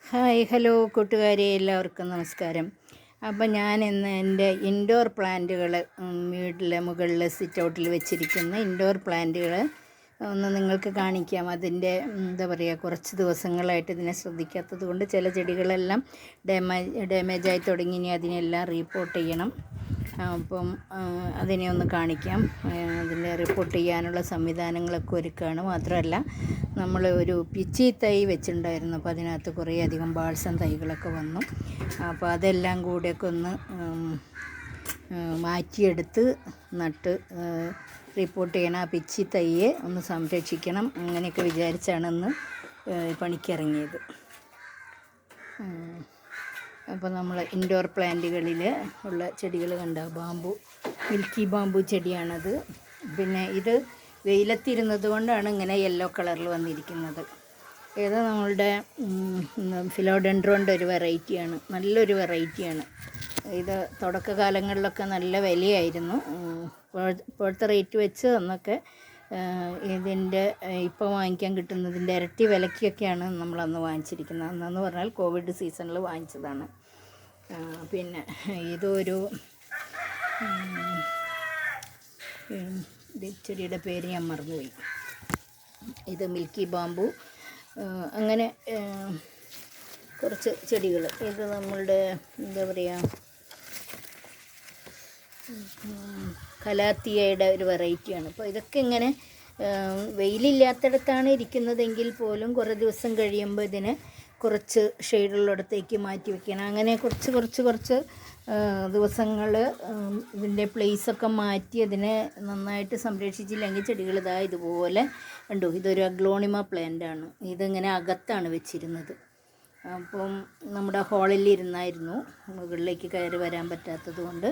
Hi hello കൂട്ടുകാരെ, എല്ലാവർക്കും നമസ്കാരം. അപ്പം ഞാൻ ഇന്ന് എൻ്റെ ഇൻഡോർ പ്ലാന്റുകൾ വീട്ടിലെ മുകളിൽ സിറ്റ് ഔട്ടിൽ വെച്ചിരിക്കുന്ന ഇൻഡോർ പ്ലാന്റുകൾ ഒന്ന് നിങ്ങൾക്ക് കാണിക്കാം. അതിൻ്റെ എന്താ പറയുക, കുറച്ച് ദിവസങ്ങളായിട്ട് ഇതിനെ ശ്രദ്ധിക്കാത്തത് കൊണ്ട് ചില ചെടികളെല്ലാം ഡാമേജായി തുടങ്ങി. ഇനി അതിനെല്ലാം റീപ്പോർട്ട് ചെയ്യണം. അപ്പം അതിനെ ഒന്ന് കാണിക്കാം. അതിൻ്റെ റിപ്പോർട്ട് ചെയ്യാനുള്ള സംവിധാനങ്ങളൊക്കെ ഒരുക്കുകയാണ്. മാത്രമല്ല, നമ്മൾ ഒരു പിച്ചി തൈ വെച്ചിട്ടുണ്ടായിരുന്നു. അപ്പോൾ അതിനകത്ത് കുറേ അധികം ബാൾസം തൈകളൊക്കെ വന്നു. അപ്പോൾ അതെല്ലാം കൂടെയൊക്കെ ഒന്ന് മാറ്റിയെടുത്ത് നട്ട് റിപ്പോർട്ട് ചെയ്യണം. ആ പിച്ചി തൈയെ ഒന്ന് സംരക്ഷിക്കണം. അങ്ങനെയൊക്കെ വിചാരിച്ചാണ് ഇന്ന് പണിക്കിറങ്ങിയത്. അപ്പോൾ നമ്മൾ ഇൻഡോർ പ്ലാന്റുകളിൽ ഉള്ള ചെടികൾ കണ്ട മിൽക്കി ബാമ്പു ചെടിയാണത്. പിന്നെ ഇത് വെയിലത്തിരുന്നത് കൊണ്ടാണ് ഇങ്ങനെ യെല്ലോ കളറിൽ വന്നിരിക്കുന്നത്. ഇത് നമ്മളുടെ ഫിലോഡെൻഡ്രോൻ്റെ ഒരു വെറൈറ്റിയാണ്, നല്ലൊരു വെറൈറ്റിയാണ്. ഇത് തുടക്കകാലങ്ങളിലൊക്കെ നല്ല വിലയായിരുന്നു. ഇപ്പോഴത്തെ റേറ്റ് വെച്ച് അന്നൊക്കെ ഇതിൻ്റെ ഇപ്പോൾ വാങ്ങിക്കാൻ കിട്ടുന്നതിൻ്റെ ഇരട്ടി വിലയ്ക്കൊക്കെയാണ് നമ്മളന്ന് വാങ്ങിച്ചിരിക്കുന്നത്. അന്നെന്ന് പറഞ്ഞാൽ കോവിഡ് സീസണിൽ വാങ്ങിച്ചതാണ്. പിന്നെ ഇതൊരു ചെടിയുടെ പേര് ഞാൻ മറന്നുപോയി. ഇത് മിൽക്കി ബാമ്പു. അങ്ങനെ കുറച്ച് ചെടികൾ. ഇത് നമ്മളുടെ എന്താ പറയുക, കലാത്തിയയുടെ ഒരു വെറൈറ്റിയാണ്. അപ്പോൾ ഇതൊക്കെ ഇങ്ങനെ വെയിലില്ലാത്തിടത്താണ് ഇരിക്കുന്നതെങ്കിൽ പോലും കുറേ ദിവസം കഴിയുമ്പോൾ ഇതിനെ കുറച്ച് ഷെയ്ഡുള്ളിടത്തേക്ക് മാറ്റി വയ്ക്കണം. അങ്ങനെ കുറച്ച് ദിവസങ്ങൾ ഇതിൻ്റെ പ്ലേസൊക്കെ മാറ്റി അതിനെ നന്നായിട്ട് സംരക്ഷിച്ചില്ലെങ്കിൽ ചെടികൾ ഇതുപോലെ കണ്ടു. ഇതൊരു അഗ്ലോണിമ പ്ലാന്റാണ്. ഇതിങ്ങനെ അകത്താണ് വെച്ചിരുന്നത്. അപ്പം നമ്മുടെ ഹാളിലിരുന്നായിരുന്നു. മുകളിലേക്ക് കയറി വരാൻ പറ്റാത്തത് കൊണ്ട്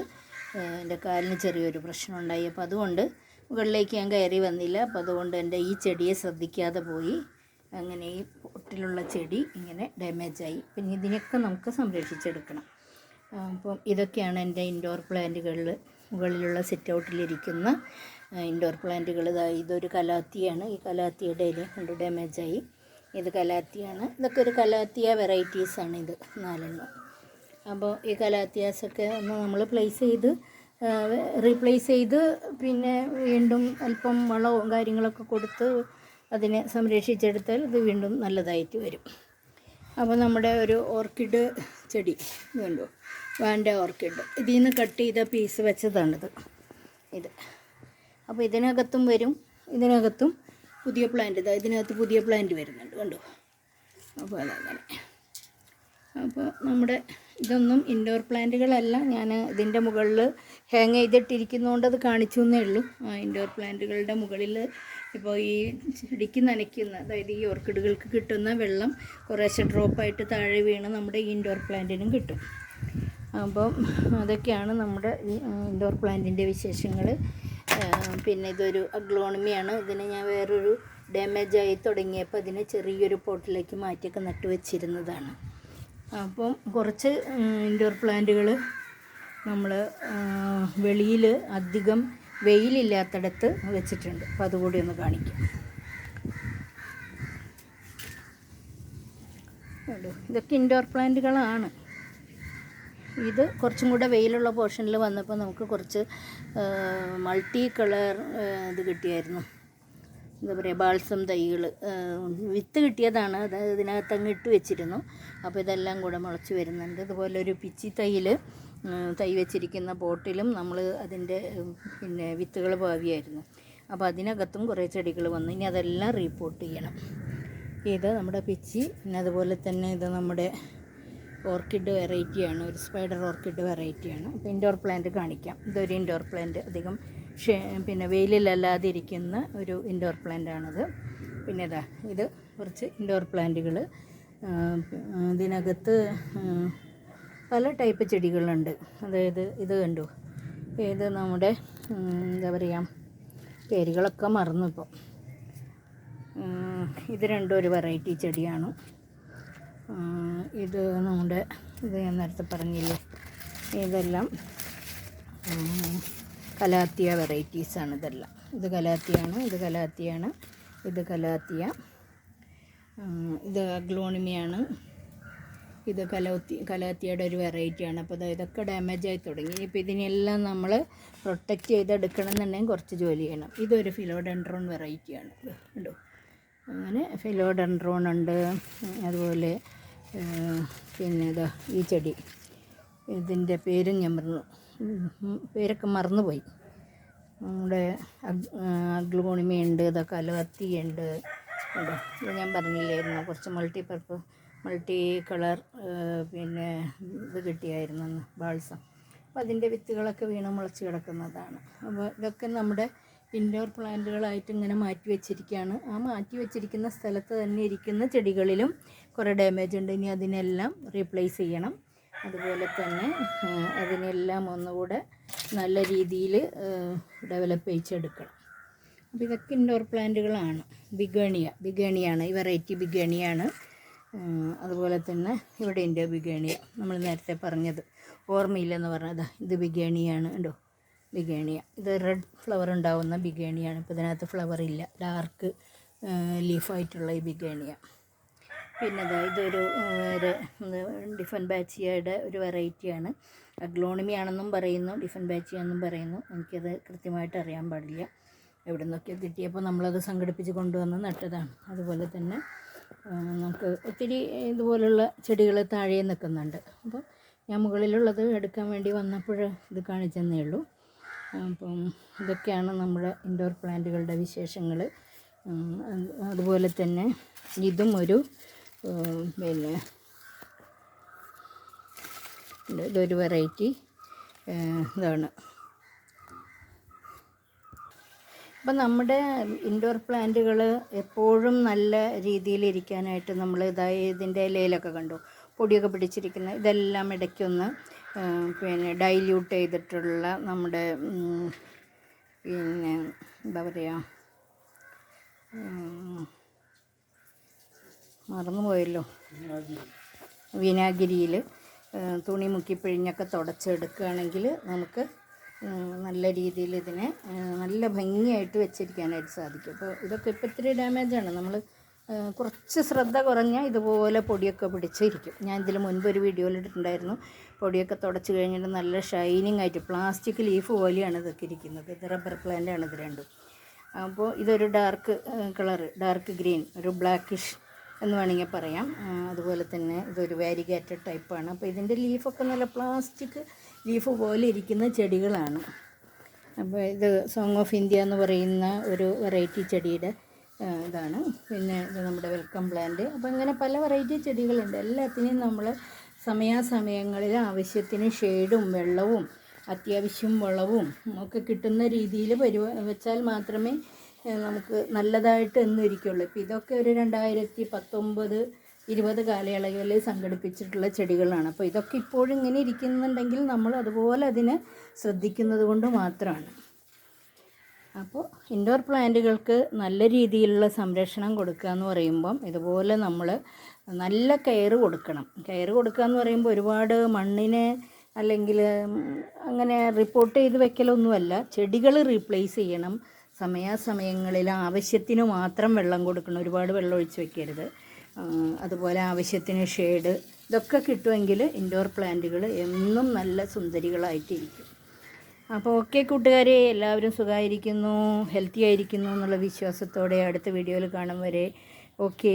എൻ്റെ കാലിന് ചെറിയൊരു പ്രശ്നമുണ്ടായി. അപ്പോൾ അതുകൊണ്ട് മുകളിലേക്ക് ഞാൻ കയറി വന്നില്ല. അപ്പോൾ അതുകൊണ്ട് എൻ്റെ ഈ ചെടിയെ ശ്രദ്ധിക്കാതെ പോയി. അങ്ങനെ ഈ പൊട്ടിലുള്ള ചെടി ഇങ്ങനെ ഡാമേജായി. പിന്നെ ഇതിനൊക്കെ നമുക്ക് സംരക്ഷിച്ചെടുക്കണം. അപ്പം ഇതൊക്കെയാണ് എൻ്റെ ഇൻഡോർ പ്ലാന്റുകളിൽ മുകളിലുള്ള സിറ്റ് ഔട്ടിലിരിക്കുന്ന ഇൻഡോർ പ്ലാന്റുകൾ. ഇതൊരു കലാത്തിയാണ്. ഈ കലാത്തിയുടെ ഇല കൊണ്ട് ഡാമേജായി. ഇത് കലാത്തിയാണ്. ഇതൊക്കെ ഒരു കലാത്തിയ വെറൈറ്റീസാണ്. ഇത് 4 അപ്പോൾ ഈ കലാത്തിയാസൊക്കെ ഒന്ന് നമ്മൾ റീപ്ലേസ് ചെയ്ത് പിന്നെ വീണ്ടും അല്പം വളവും കാര്യങ്ങളൊക്കെ കൊടുത്ത് അതിനെ സംരക്ഷിച്ചെടുത്താൽ ഇത് വീണ്ടും നല്ലതായിട്ട് വരും. അപ്പോൾ നമ്മുടെ ഒരു ഓർക്കിഡ് ചെടി വേണ്ടോ, വാൻഡ ഓർക്കിഡ്, ഇതിൽ നിന്ന് കട്ട് ചെയ്ത പീസ് വെച്ചതാണിത്. ഇത് അപ്പോൾ ഇതിനകത്തും വരും, ഇതിനകത്തും പുതിയ പ്ലാന്റ്, ഇതിനകത്ത് പുതിയ പ്ലാന്റ് വരുന്നുണ്ട് കണ്ടോ. അപ്പോൾ അതങ്ങനെ. അപ്പോൾ നമ്മുടെ ഇതൊന്നും ഇൻഡോർ പ്ലാന്റുകളല്ല. ഞാൻ ഇതിൻ്റെ മുകളിൽ ഹാങ് ചെയ്തിട്ടിരിക്കുന്നതുകൊണ്ട് അത് കാണിച്ചു എന്നേ ഉള്ളൂ. ഇൻഡോർ പ്ലാന്റുകളുടെ മുകളിൽ ഇപ്പോൾ ഈ ചെടിക്ക് നനയ്ക്കുന്ന, അതായത് ഈ ഓർക്കിഡുകൾക്ക് കിട്ടുന്ന വെള്ളം കുറേശ്ശെ ഡ്രോപ്പായിട്ട് താഴെ വീണ് നമ്മുടെ ഈ ഇൻഡോർ പ്ലാന്റിനും കിട്ടും. അപ്പം അതൊക്കെയാണ് നമ്മുടെ ഈ ഇൻഡോർ പ്ലാന്റിൻ്റെ വിശേഷങ്ങൾ. പിന്നെ ഇതൊരു അഗ്ലോണിമയാണ്. ഇതിനെ ഞാൻ വേറൊരു ഡാമേജായി തുടങ്ങിയപ്പോൾ അതിനെ ചെറിയൊരു പോട്ടിലേക്ക് മാറ്റിയൊക്കെ നട്ടു വെച്ചിരുന്നതാണ്. അപ്പം കുറച്ച് ഇൻഡോർ പ്ലാന്റുകൾ നമ്മൾ വെളിയിൽ അധികം വെയിലില്ലാത്തിടത്ത് വെച്ചിട്ടുണ്ട്. അപ്പോൾ അതുകൂടി ഒന്ന് കാണിക്കാം. ഇതൊക്കെ ഇൻഡോർ പ്ലാന്റുകളാണ്. ഇത് കുറച്ചും കൂടെ വെയിലുള്ള പോർഷനിൽ വന്നപ്പോൾ നമുക്ക് കുറച്ച് മൾട്ടി കളർ ഇത് കിട്ടിയായിരുന്നു. എന്താ പറയുക, ബാൾസം തൈകൾ വിത്ത് കിട്ടിയതാണ്. അത് ഇതിനകത്ത് അങ്ങ് ഇട്ട് വെച്ചിരുന്നു. അപ്പോൾ ഇതെല്ലാം കൂടെ മുളച്ച് വരുന്നുണ്ട്. ഇതുപോലെ ഒരു പിച്ചി തൈ വെച്ചിരിക്കുന്ന പോട്ടിലും നമ്മൾ അതിൻ്റെ പിന്നെ വിത്തുകൾ പാവിയായിരുന്നു. അപ്പോൾ അതിനകത്തും കുറേ ചെടികൾ വന്നു. ഇനി അതെല്ലാം റീപ്പോർട്ട് ചെയ്യണം. ഇത് നമ്മുടെ പിച്ചി. പിന്നെ അതുപോലെ തന്നെ ഇത് നമ്മുടെ ഓർക്കിഡ് വെറൈറ്റിയാണ്, ഒരു സ്പൈഡർ ഓർക്കിഡ് വെറൈറ്റിയാണ്. അപ്പോൾ ഇൻഡോർ പ്ലാന്റ് കാണിക്കാം. ഇതൊരു ഇൻഡോർ പ്ലാന്റ്, അധികം പിന്നെ വെയിലിലല്ലാതെ ഇരിക്കുന്ന ഒരു ഇൻഡോർ പ്ലാന്റാണിത്. പിന്നെ ഇത് കുറച്ച് ഇൻഡോർ പ്ലാന്റുകൾ. ഇതിനകത്ത് പല ടൈപ്പ് ചെടികളുണ്ട്. അതായത് ഇത് കണ്ടു, ഇത് നമ്മുടെ എന്താ പറയുക, പേരുകളൊക്കെ മറന്നു ഇപ്പോൾ. ഇത് രണ്ടും ഒരു വെറൈറ്റി ചെടിയാണ്. ഇത് നമ്മുടെ ഇത് ഞാൻ നേരത്തെ പറഞ്ഞില്ലേ, ഇതെല്ലാം കലാത്തിയ വെറൈറ്റീസാണ്. ഇതെല്ലാം ഇത് കലാത്തിയാണ്, ഇത് കലാത്തിയ, ഇത് അഗ്ലോണിമയാണ്. ഇത് കലാത്തിയുടെ ഒരു വെറൈറ്റിയാണ്. അപ്പോൾ ഇതൊക്കെ ഡാമേജായി തുടങ്ങി. ഇപ്പോൾ ഇതിനെല്ലാം നമ്മൾ പ്രൊട്ടക്റ്റ് ചെയ്തെടുക്കണം എന്നുണ്ടെങ്കിൽ കുറച്ച് ജോലി ചെയ്യണം. ഇതൊരു ഫിലോഡെൻഡ്രോൺ വെറൈറ്റിയാണ്. കണ്ടോ, അങ്ങനെ ഫിലോഡെൻഡ്രോൺ ഉണ്ട്. അതുപോലെ പിന്നെ ഇതാ ഈ ചെടി, ഇതിൻ്റെ പേരും ഞാൻ പേരൊക്കെ മറന്നുപോയി. നമ്മുടെ അഗ്ലോണിമയുണ്ട്, ഇതൊക്കെ കലാത്തിയുണ്ട്. കേട്ടോ, ഇത് ഞാൻ പറഞ്ഞില്ലായിരുന്നു കുറച്ച് മൾട്ടി കളർ പിന്നെ ഇത് കിട്ടിയായിരുന്നു ബാൾസം. അപ്പോൾ അതിൻ്റെ വിത്തുകളൊക്കെ വീണ് മുളച്ച് കിടക്കുന്നതാണ്. അപ്പോൾ ഇതൊക്കെ നമ്മുടെ ഇൻഡോർ പ്ലാന്റുകളായിട്ട് ഇങ്ങനെ മാറ്റി വെച്ചിരിക്കുകയാണ്. ആ മാറ്റി വെച്ചിരിക്കുന്ന സ്ഥലത്ത് തന്നെ ഇരിക്കുന്ന ചെടികളിലും കുറേ ഡാമേജ് ഉണ്ട്. ഇനി അതിനെല്ലാം റീപ്ലേസ് ചെയ്യണം. അതുപോലെ തന്നെ അതിനെല്ലാം ഒന്നുകൂടെ നല്ല രീതിയിൽ ഡെവലപ്പ് ചെയ്തെടുക്കണം. അപ്പോൾ ഇതൊക്കെ ഇൻഡോർ പ്ലാന്റുകളാണ്. ബിഗേണിയാണ് ഈ വെറൈറ്റി, ബിഗേണിയാണ്. അതുപോലെ തന്നെ ഇവിടെ ഉണ്ട് ബിഗേണിയ, നമ്മൾ നേരത്തെ പറഞ്ഞത് ഓർമ്മയില്ലെന്ന് പറഞ്ഞത്. ഇത് ബിഗേണിയാണ്. ഉണ്ടോ, ബിഗേണിയ. ഇത് റെഡ് ഫ്ലവർ ഉണ്ടാവുന്ന ബിഗേണിയാണ്. ഇപ്പോൾ ഇതിനകത്ത് ഫ്ലവർ ഇല്ല, ഡാർക്ക് ലീഫായിട്ടുള്ള ഈ ബിഗേണിയ. പിന്നെ ഇതൊരു ഡിഫൻബാച്ചിയയുടെ ഒരു വെറൈറ്റിയാണ്. അഗ്ലോണിമയാണെന്നും പറയുന്നു, ഡിഫൻബാച്ചിയാണെന്നും പറയുന്നു. എനിക്കത് കൃത്യമായിട്ട് അറിയാൻ പാടില്ല. എവിടെ നിന്നൊക്കെ കിട്ടിയപ്പോൾ നമ്മളത് സംഘടിപ്പിച്ച് കൊണ്ടുവന്ന് നട്ടതാണ്. അതുപോലെ തന്നെ നമുക്ക് ഒത്തിരി ഇതുപോലുള്ള ചെടികൾ താഴെ നിൽക്കുന്നുണ്ട്. അപ്പോൾ ഞാൻ മുകളിലുള്ളത് എടുക്കാൻ വേണ്ടി വന്നപ്പോൾ ഇത് കാണിച്ചെന്നേ ഉള്ളൂ. അപ്പം ഇതൊക്കെയാണ് നമ്മുടെ ഇൻഡോർ പ്ലാന്റുകളുടെ വിശേഷങ്ങൾ. അതുപോലെ തന്നെ ഇതും ഒരു പിന്നെ ഇതൊരു വെറൈറ്റി ഇതാണ്. അപ്പം നമ്മുടെ ഇൻഡോർ പ്ലാന്റുകൾ എപ്പോഴും നല്ല രീതിയിലിരിക്കാനായിട്ട് നമ്മൾ ഇതിൻ്റെ ഇലയിലൊക്കെ കണ്ടു പൊടിയൊക്കെ പിടിച്ചിരിക്കുന്ന ഇതെല്ലാം ഇടയ്ക്കൊന്ന് പിന്നെ ഡൈല്യൂട്ട് ചെയ്തിട്ടുള്ള നമ്മുടെ പിന്നെ എന്താ പറയുക, മറന്നുപോയല്ലോ, വിനാഗിരിയിൽ തുണി മുക്കി പിഴിഞ്ഞൊക്കെ തുടച്ചെടുക്കുകയാണെങ്കിൽ നമുക്ക് നല്ല രീതിയിൽ ഇതിനെ നല്ല ഭംഗിയായിട്ട് വെച്ചിരിക്കാനായിട്ട് സാധിക്കും. അപ്പോൾ ഇതൊക്കെ ഇപ്പോൾ ഇത്തിരി ഡാമേജാണ്. നമ്മൾ കുറച്ച് ശ്രദ്ധ കുറഞ്ഞാൽ ഇതുപോലെ പൊടിയൊക്കെ പിടിച്ചിരിക്കും. ഞാൻ ഇതിൽ മുൻപ് ഒരു വീഡിയോയിൽ ഇട്ടിട്ടുണ്ടായിരുന്നു. പൊടിയൊക്കെ തുടച്ച് കഴിഞ്ഞിട്ട് നല്ല ഷൈനിങ് ആയിട്ട് പ്ലാസ്റ്റിക് ലീഫ് പോലെയാണ് ഇതൊക്കെ ഇരിക്കുന്നത്. ഇത് റബ്ബർ പ്ലാന്റാണ് ഇത് രണ്ടും. അപ്പോൾ ഇതൊരു ഡാർക്ക് ഗ്രീൻ, ഒരു ബ്ലാക്കിഷ് എന്ന് വേണമെങ്കിൽ പറയാം. അതുപോലെ തന്നെ ഇതൊരു വാരിഗേറ്റഡ് ടൈപ്പാണ്. അപ്പോൾ ഇതിൻ്റെ ലീഫൊക്കെ നല്ല പ്ലാസ്റ്റിക് ലീഫ് പോലെ ഇരിക്കുന്ന ചെടികളാണ്. അപ്പോൾ ഇത് സോങ് ഓഫ് ഇന്ത്യ എന്ന് പറയുന്ന ഒരു വെറൈറ്റി ചെടിയുടെ ഇതാണ്. പിന്നെ ഇത് നമ്മുടെ വെൽക്കം പ്ലാന്റ്. അപ്പോൾ ഇങ്ങനെ പല വെറൈറ്റി ചെടികളുണ്ട്. എല്ലാത്തിനെയും നമ്മൾ സമയാസമയങ്ങളിൽ ആവശ്യത്തിന് ഷെയ്ഡും വെള്ളവും അത്യാവശ്യം വളവും ഒക്കെ കിട്ടുന്ന രീതിയിൽ വെച്ചാൽ മാത്രമേ നമുക്ക് നല്ലതായിട്ട് എന്നും ഇരിക്കുള്ളൂ. ഇപ്പോൾ ഇതൊക്കെ ഒരു 2019-20 കാലയളവിൽ സംഘടിപ്പിച്ചിട്ടുള്ള ചെടികളാണ്. അപ്പോൾ ഇതൊക്കെ ഇപ്പോഴും ഇങ്ങനെ ഇരിക്കുന്നുണ്ടെങ്കിൽ നമ്മൾ അതുപോലെ അതിനെ ശ്രദ്ധിക്കുന്നത് കൊണ്ട് മാത്രമാണ്. അപ്പോൾ ഇൻഡോർ പ്ലാന്റുകൾക്ക് നല്ല രീതിയിലുള്ള സംരക്ഷണം കൊടുക്കുക എന്ന് പറയുമ്പം ഇതുപോലെ നമ്മൾ നല്ല കെയർ കൊടുക്കണം. കെയർ കൊടുക്കുക എന്ന് പറയുമ്പോൾ ഒരുപാട് മണ്ണിനെ അല്ലെങ്കിൽ അങ്ങനെ റിപ്പോർട്ട് ചെയ്ത് വെക്കലൊന്നുമല്ല. ചെടികൾ റീപ്ലേസ് ചെയ്യണം. സമയാസമയങ്ങളിൽ ആവശ്യത്തിന് മാത്രം വെള്ളം കൊടുക്കണം. ഒരുപാട് വെള്ളം ഒഴിച്ച് വെക്കരുത്. അതുപോലെ ആവശ്യത്തിന് ഷെയ്ഡ് ഇതൊക്കെ കിട്ടുമെങ്കിൽ ഇൻഡോർ പ്ലാന്റുകൾ എന്നും നല്ല സുന്ദരികളായിട്ടിരിക്കും. അപ്പോൾ ഓക്കെ കൂട്ടുകാരെ, എല്ലാവരും സുഖമായിരിക്കുന്നു, ഹെൽത്തി ആയിരിക്കുന്നു എന്നുള്ള വിശ്വാസത്തോടെ അടുത്ത വീഡിയോയിൽ കാണും വരെ ഓക്കേ.